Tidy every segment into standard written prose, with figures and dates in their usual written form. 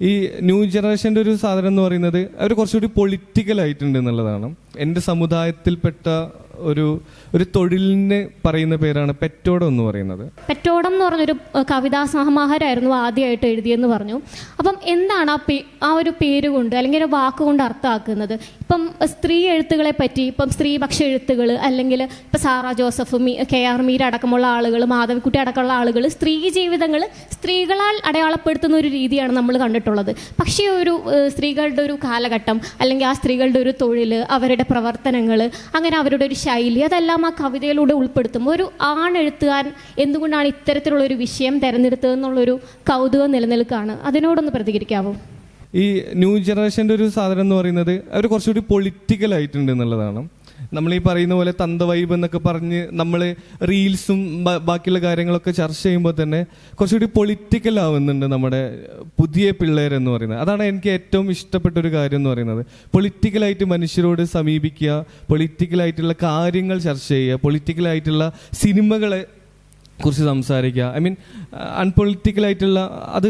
ഈ ന്യൂ ജനറേഷൻ്റെ ഒരു സാധനം എന്ന് പറയുന്നത് അവർ കുറച്ചുകൂടി പൊളിറ്റിക്കൽ ആയിട്ടുണ്ട് എന്നുള്ളതാണ്. എൻ്റെ സമുദായത്തിൽപ്പെട്ട ഒരു തൊഴിലിന് പറയുന്ന പേരാണ് പെറ്റോടം എന്ന് പറയുന്നത്. പെറ്റോടം എന്ന് പറഞ്ഞൊരു കവിതാ സമാഹാരമായിരുന്നു ആദ്യമായിട്ട് എഴുതിയെന്ന് പറഞ്ഞു. അപ്പം എന്താണ് ആ ഒരു പേര് കൊണ്ട് അല്ലെങ്കിൽ ഒരു വാക്കുകൊണ്ട് അർത്ഥമാക്കുന്നത്? ഇപ്പം സ്ത്രീ എഴുത്തുകളെ പറ്റി, ഇപ്പം സ്ത്രീപക്ഷ എഴുത്തുകൾ, അല്ലെങ്കിൽ ഇപ്പം സാറ ജോസഫ്, KR മീര അടക്കമുള്ള ആളുകൾ, മാധവിക്കുട്ടി അടക്കമുള്ള ആളുകൾ സ്ത്രീ ജീവിതങ്ങൾ സ്ത്രീകളാൽ അടയാളപ്പെടുത്തുന്ന ഒരു രീതിയാണ് നമ്മൾ കണ്ടിട്ടുള്ളത്. പക്ഷേ ഒരു സ്ത്രീകളുടെ ഒരു കാലഘട്ടം, അല്ലെങ്കിൽ ആ സ്ത്രീകളുടെ ഒരു തൊഴിൽ, അവരുടെ പ്രവർത്തനങ്ങൾ, അങ്ങനെ അവരുടെ ഒരു ശൈലി, അതെല്ലാം ആ കവിതയിലൂടെ ഉൾപ്പെടുത്തുമ്പോൾ ഒരു ആണെഴുത്തുകാരൻ എന്തുകൊണ്ടാണ് ഇത്തരത്തിലുള്ളൊരു വിഷയം തിരഞ്ഞെടുത്തതെന്നുള്ളൊരു കൗതുകം നിലനിൽക്കുകയാണ്. അതിനോടൊന്ന് പ്രതികരിക്കാമോ? ഈ ന്യൂ ജനറേഷൻ്റെ ഒരു സാധനം എന്ന് പറയുന്നത് അവർ കുറച്ചുകൂടി പൊളിറ്റിക്കൽ ആയിട്ടുണ്ട് എന്നുള്ളതാണ്. നമ്മൾ ഈ പറയുന്ന പോലെ തന്ത വൈബ് എന്നൊക്കെ പറഞ്ഞ് നമ്മൾ റീൽസും ബാക്കിയുള്ള കാര്യങ്ങളൊക്കെ ചർച്ച ചെയ്യുമ്പോൾ തന്നെ കുറച്ചുകൂടി പൊളിറ്റിക്കൽ ആവുന്നുണ്ട് നമ്മുടെ പുതിയ പിള്ളേരെന്ന് പറയുന്നത്. അതാണ് എനിക്ക് ഏറ്റവും ഇഷ്ടപ്പെട്ട ഒരു കാര്യം എന്ന് പറയുന്നത്. പൊളിറ്റിക്കലായിട്ട് മനുഷ്യരോട് സമീപിക്കുക, പൊളിറ്റിക്കലായിട്ടുള്ള കാര്യങ്ങൾ ചർച്ച ചെയ്യുക, പൊളിറ്റിക്കലായിട്ടുള്ള സിനിമകളെ കുറിച്ച് സംസാരിക്കുക. ഐ മീൻ അൺപൊളിറ്റിക്കലായിട്ടുള്ള അത്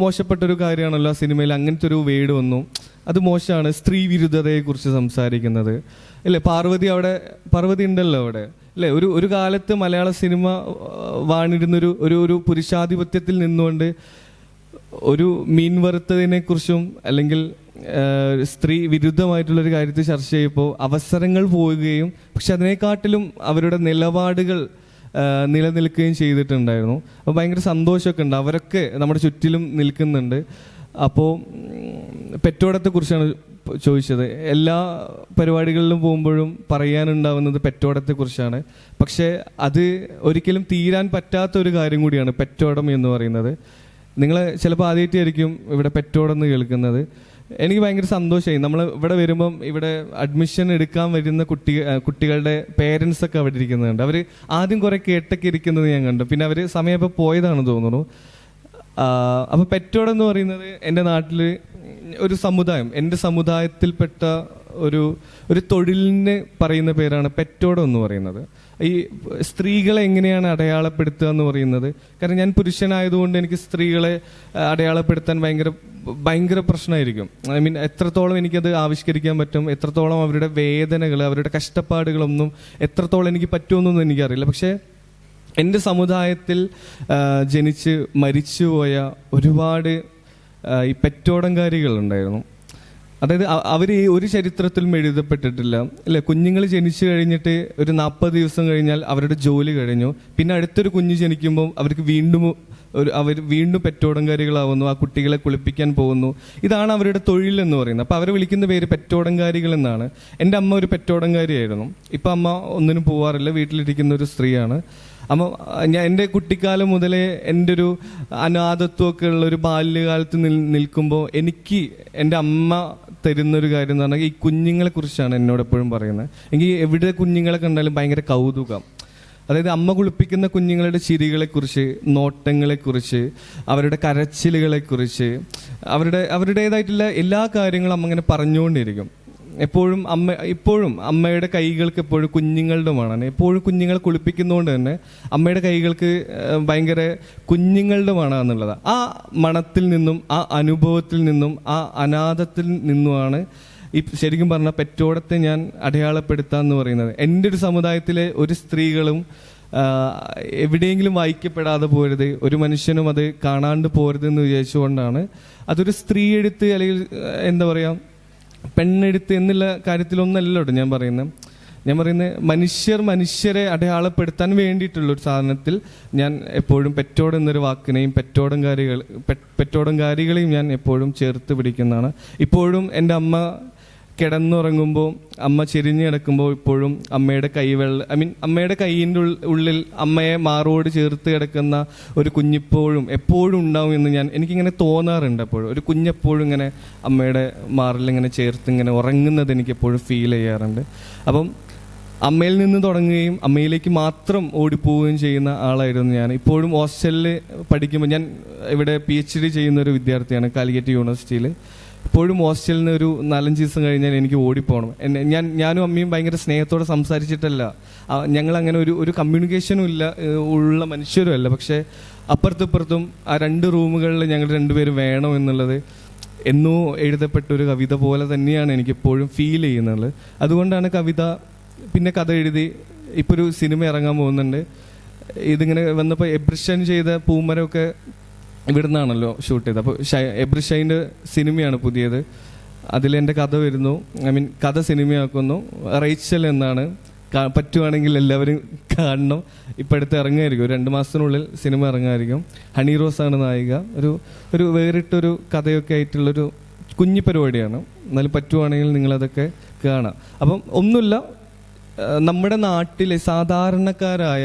മോശപ്പെട്ടൊരു കാര്യമാണല്ലോ ആ സിനിമയിൽ. അങ്ങനത്തെ ഒരു വേർഡ് വന്നു, അത് മോശമാണ്. സ്ത്രീ വിരുദ്ധതയെക്കുറിച്ച് സംസാരിക്കുന്നത് അല്ലേ? പാർവതി ഉണ്ടല്ലോ അവിടെ അല്ലേ? ഒരു കാലത്ത് മലയാള സിനിമ വാണിരുന്നൊരു ഒരു പുരുഷാധിപത്യത്തിൽ നിന്നുകൊണ്ട് ഒരു മീൻ വറുത്തതിനെ കുറിച്ചും അല്ലെങ്കിൽ സ്ത്രീ വിരുദ്ധമായിട്ടുള്ളൊരു കാര്യത്തിൽ ചർച്ച ചെയ്യുമ്പോൾ അവസരങ്ങൾ പോവുകയും പക്ഷെ അതിനെക്കാട്ടിലും അവരുടെ നിലപാടുകൾ നിലനിൽക്കുകയും ചെയ്തിട്ടുണ്ടായിരുന്നു. അപ്പോൾ ഭയങ്കര സന്തോഷമൊക്കെ ഉണ്ട്. അവരൊക്കെ നമ്മുടെ ചുറ്റിലും നിൽക്കുന്നുണ്ട്. അപ്പോൾ പെറ്റോടത്തെക്കുറിച്ചാണ് ചോദിച്ചത്. എല്ലാ പരിപാടികളിലും പോകുമ്പോഴും പറയാനുണ്ടാവുന്നത് പെറ്റോടത്തെക്കുറിച്ചാണ്. പക്ഷേ അത് ഒരിക്കലും തീരാൻ പറ്റാത്തൊരു കാര്യം കൂടിയാണ് പെറ്റോടം എന്ന് പറയുന്നത്. നിങ്ങൾ ചിലപ്പോൾ ആദ്യമായിട്ടായിരിക്കും ഇവിടെ പെറ്റോടം എന്ന് കേൾക്കുന്നത്. എനിക്ക് ഭയങ്കര സന്തോഷമായി. നമ്മൾ ഇവിടെ വരുമ്പം ഇവിടെ അഡ്മിഷൻ എടുക്കാൻ വരുന്ന കുട്ടികളുടെ പേരൻസ് ഒക്കെ അവിടെ ഇരിക്കുന്നുണ്ട്. അവർ ആദ്യം കുറേ കേട്ടൊക്കെ ഇരിക്കുന്നത് ഞാൻ കണ്ടു. പിന്നെ അവർ സമയപ്പോൾ പോയതാണെന്ന് തോന്നുന്നു. അപ്പോൾ പെറ്റോടം എന്ന് പറയുന്നത് എൻ്റെ നാട്ടിൽ ഒരു സമുദായം, എൻ്റെ സമുദായത്തിൽപ്പെട്ട ഒരു തൊഴിലിന് പറയുന്ന പേരാണ് പെറ്റോടം എന്ന് പറയുന്നത്. ഈ സ്ത്രീകളെ എങ്ങനെയാണ് അടയാളപ്പെടുത്തുക എന്ന് പറയുന്നത്, കാരണം ഞാൻ പുരുഷനായതുകൊണ്ട് എനിക്ക് സ്ത്രീകളെ അടയാളപ്പെടുത്താൻ ഭയങ്കര പ്രശ്നമായിരിക്കും. ഐ മീൻ എത്രത്തോളം എനിക്കത് ആവിഷ്കരിക്കാൻ പറ്റും, എത്രത്തോളം അവരുടെ വേദനകൾ, അവരുടെ കഷ്ടപ്പാടുകളൊന്നും എത്രത്തോളം എനിക്ക് പറ്റുമെന്നൊന്നും എനിക്കറിയില്ല. പക്ഷേ എൻ്റെ സമുദായത്തിൽ ജനിച്ച് മരിച്ചുപോയ ഒരുപാട് ഈ പെറ്റോടങ്കാരികളുണ്ടായിരുന്നു. അതായത് അവർ ഒരു ചരിത്രത്തിലും എഴുതപ്പെട്ടിട്ടില്ല അല്ലേ? കുഞ്ഞുങ്ങൾ ജനിച്ചു കഴിഞ്ഞിട്ട് ഒരു 40 ദിവസം കഴിഞ്ഞാൽ അവരുടെ ജോലി കഴിഞ്ഞു. പിന്നെ അടുത്തൊരു കുഞ്ഞ് ജനിക്കുമ്പോൾ അവർക്ക് അവർ വീണ്ടും പെറ്റോടങ്കാരികളാവുന്നു. ആ കുട്ടികളെ കുളിപ്പിക്കാൻ പോകുന്നു. ഇതാണ് അവരുടെ തൊഴിൽ എന്ന് പറയുന്നത്. അപ്പോൾ അവരെ വിളിക്കുന്ന പേര് പെറ്റോടങ്കാരികൾ എന്നാണ്. എൻ്റെ അമ്മ ഒരു പെറ്റോടങ്കാരിയായിരുന്നു. ഇപ്പം അമ്മ ഒന്നിനും പോവാറില്ല, വീട്ടിലിരിക്കുന്ന ഒരു സ്ത്രീയാണ്. അപ്പോൾ എൻ്റെ കുട്ടിക്കാലം മുതലേ എൻ്റെ ഒരു അനാഥത്വമൊക്കെ ഉള്ള ഒരു ബാല്യകാലത്ത് നിൽക്കുമ്പോൾ എനിക്ക് എൻ്റെ അമ്മ തരുന്നൊരു കാര്യം എന്ന് പറഞ്ഞാൽ ഈ കുഞ്ഞുങ്ങളെ കുറിച്ചാണ് എന്നോട് എപ്പോഴും പറയുന്നത്. എനിക്ക് എവിടെ കുഞ്ഞുങ്ങളെ കണ്ടാലും ഭയങ്കര കൗതുകം. അതായത് അമ്മ കുളിപ്പിക്കുന്ന കുഞ്ഞുങ്ങളുടെ ചിരികളെക്കുറിച്ച്, നോട്ടങ്ങളെക്കുറിച്ച്, അവരുടെ കരച്ചിലുകളെക്കുറിച്ച്, അവരുടേതായിട്ടുള്ള എല്ലാ കാര്യങ്ങളും അമ്മ ഇങ്ങനെ പറഞ്ഞുകൊണ്ടിരിക്കും. ഇപ്പോഴും അമ്മയുടെ കൈകൾക്ക് എപ്പോഴും കുഞ്ഞുങ്ങളുടെ മണമാണ്. എപ്പോഴും കുഞ്ഞുങ്ങളെ കുളിപ്പിക്കുന്നതുകൊണ്ട് തന്നെ അമ്മയുടെ കൈകൾക്ക് ഭയങ്കര കുഞ്ഞുങ്ങളുടെ മണമെന്നുള്ളതാണ്. ആ മണത്തിൽ നിന്നും, ആ അനുഭവത്തിൽ നിന്നും, ആ അനാഥത്തിൽ നിന്നുമാണ് ഈ ശരിക്കും പറഞ്ഞാൽ പെറ്റോടത്തെ ഞാൻ അടയാളപ്പെടുത്താന്ന് പറയുന്നത്. എൻ്റെ ഒരു സമുദായത്തിലെ ഒരു സ്ത്രീകളും എവിടെയെങ്കിലും വായിക്കപ്പെടാതെ പോരുത്, ഒരു മനുഷ്യനും അത് കാണാണ്ട് പോരുതെന്ന് വിചാരിച്ചുകൊണ്ടാണ്. അതൊരു സ്ത്രീ എഴുത്ത് അല്ലെങ്കിൽ എന്താ പറയുക പെണ്ണെഴുത്ത് എന്നുള്ള കാര്യത്തിലൊന്നല്ലോ ഞാൻ പറയുന്നത് മനുഷ്യരെ അടയാളപ്പെടുത്താൻ വേണ്ടിയിട്ടുള്ളൊരു സാധനത്തിൽ ഞാൻ എപ്പോഴും പെറ്റോടം എന്നൊരു വാക്കിനെയും പെറ്റോടങ്കാരികളെയും ഞാൻ എപ്പോഴും ചേർത്ത് പിടിക്കുന്നതാണ്. ഇപ്പോഴും എൻ്റെ അമ്മ കിടന്നുറങ്ങുമ്പോൾ, അമ്മ ചെരിഞ്ഞ് കിടക്കുമ്പോൾ ഇപ്പോഴും അമ്മയുടെ അമ്മയുടെ കൈയിൻ്റെ ഉള്ളിൽ അമ്മയെ മാറോട് ചേർത്ത് കിടക്കുന്ന ഒരു കുഞ്ഞിപ്പോഴും എപ്പോഴും ഉണ്ടാവും എന്ന് എനിക്കിങ്ങനെ തോന്നാറുണ്ട്. എപ്പോഴും ഒരു കുഞ്ഞെപ്പോഴും ഇങ്ങനെ അമ്മയുടെ മാറിലിങ്ങനെ ചേർത്ത് ഇങ്ങനെ ഉറങ്ങുന്നത് എനിക്ക് എപ്പോഴും ഫീൽ ചെയ്യാറുണ്ട്. അപ്പം അമ്മയിൽ നിന്ന് തുടങ്ങുകയും അമ്മയിലേക്ക് മാത്രം ഓടിപ്പോവുകയും ചെയ്യുന്ന ആളായിരുന്നു ഞാൻ. ഇപ്പോഴും ഹോസ്റ്റലിൽ പഠിക്കുമ്പോൾ, ഞാൻ ഇവിടെ PhD ചെയ്യുന്ന ഒരു വിദ്യാർത്ഥിയാണ് കാലിക്കറ്റ് യൂണിവേഴ്സിറ്റിയിൽ. ഇപ്പോഴും ഹോസ്റ്റലിൽ നിന്ന് ഒരു 4-5 ദിവസം കഴിഞ്ഞാൽ എനിക്ക് ഓടിപ്പോകണം. ഞാനും അമ്മയും ഭയങ്കര സ്നേഹത്തോടെ സംസാരിച്ചിട്ടല്ല, ഞങ്ങളങ്ങനെ ഒരു കമ്മ്യൂണിക്കേഷനും ഉള്ള മനുഷ്യരും അല്ല. പക്ഷേ അപ്പുറത്തും ആ 2 റൂമുകളിൽ ഞങ്ങൾ 2 പേരും വേണം എന്നുള്ളത് എന്നോ എഴുതപ്പെട്ട ഒരു കവിത പോലെ തന്നെയാണ് എനിക്കെപ്പോഴും ഫീൽ ചെയ്യുന്നത്. അതുകൊണ്ടാണ് കവിത പിന്നെ കഥ എഴുതി ഇപ്പോൾ ഒരു സിനിമ ഇറങ്ങാൻ പോകുന്നുണ്ട്. ഇതിങ്ങനെ വന്നപ്പോൾ എബ്രിഷൻ ചെയ്ത പൂമരമൊക്കെ ഇവിടെ നിന്നാണല്ലോ ഷൂട്ട് ചെയ്തത്. അപ്പോൾ എബ്രിഷൈൻ്റെ സിനിമയാണ് പുതിയത്. അതിലെൻ്റെ കഥ വരുന്നു, കഥ സിനിമയാക്കുന്നു. റേച്ചൽ എന്നാണ്. പറ്റുവാണെങ്കിൽ എല്ലാവരും കാണണം. ഇപ്പോഴത്തെ ഇറങ്ങുമായിരിക്കും, 2 മാസത്തിനുള്ളിൽ സിനിമ ഇറങ്ങുമായിരിക്കും. ഹണി റോസാണ് നായിക. ഒരു വേറിട്ടൊരു കഥയൊക്കെ ആയിട്ടുള്ളൊരു കുഞ്ഞു പരിപാടിയാണ്. എന്നാലും പറ്റുവാണെങ്കിൽ നിങ്ങളതൊക്കെ കാണാം. അപ്പം ഒന്നുമില്ല, നമ്മുടെ നാട്ടിലെ സാധാരണക്കാരായ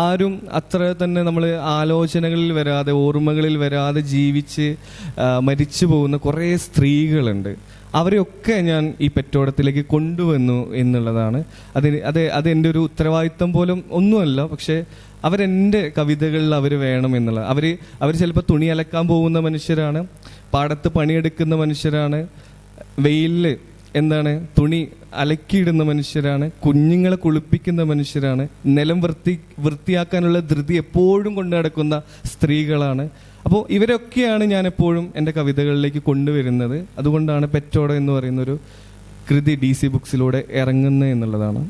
ആരും അത്ര തന്നെ നമ്മൾ ആലോചനകളിൽ വരാതെ ഓർമ്മകളിൽ വരാതെ ജീവിച്ച് മരിച്ചു പോകുന്ന കുറേ സ്ത്രീകളുണ്ട്. അവരെയൊക്കെ ഞാൻ ഈ പെറ്റോടത്തിലേക്ക് കൊണ്ടുവന്നു എന്നുള്ളതാണ്. അത് എൻ്റെ ഒരു ഉത്തരവാദിത്തം പോലും ഒന്നുമല്ല. പക്ഷേ അവരെൻ്റെ കവിതകളിൽ അവർ വേണം എന്നുള്ളത്. അവർ ചിലപ്പോൾ തുണി അലക്കാൻ പോകുന്ന മനുഷ്യരാണ്, പാടത്ത് പണിയെടുക്കുന്ന മനുഷ്യരാണ്, വെയിലിൽ തുണി അലക്കിയിടുന്ന മനുഷ്യരാണ്, കുഞ്ഞുങ്ങളെ കുളിപ്പിക്കുന്ന മനുഷ്യരാണ്, നിലം വൃത്തിയാക്കാനുള്ള ധൃതി എപ്പോഴും കൊണ്ടു നടക്കുന്ന സ്ത്രീകളാണ്. അപ്പോൾ ഇവരൊക്കെയാണ് ഞാൻ എപ്പോഴും എൻ്റെ കവിതകളിലേക്ക് കൊണ്ടുവരുന്നത്. അതുകൊണ്ടാണ് പെറ്റോട എന്ന് പറയുന്നൊരു കൃതി DC ബുക്സിലൂടെ ഇറങ്ങുന്നത് എന്നുള്ളതാണ്.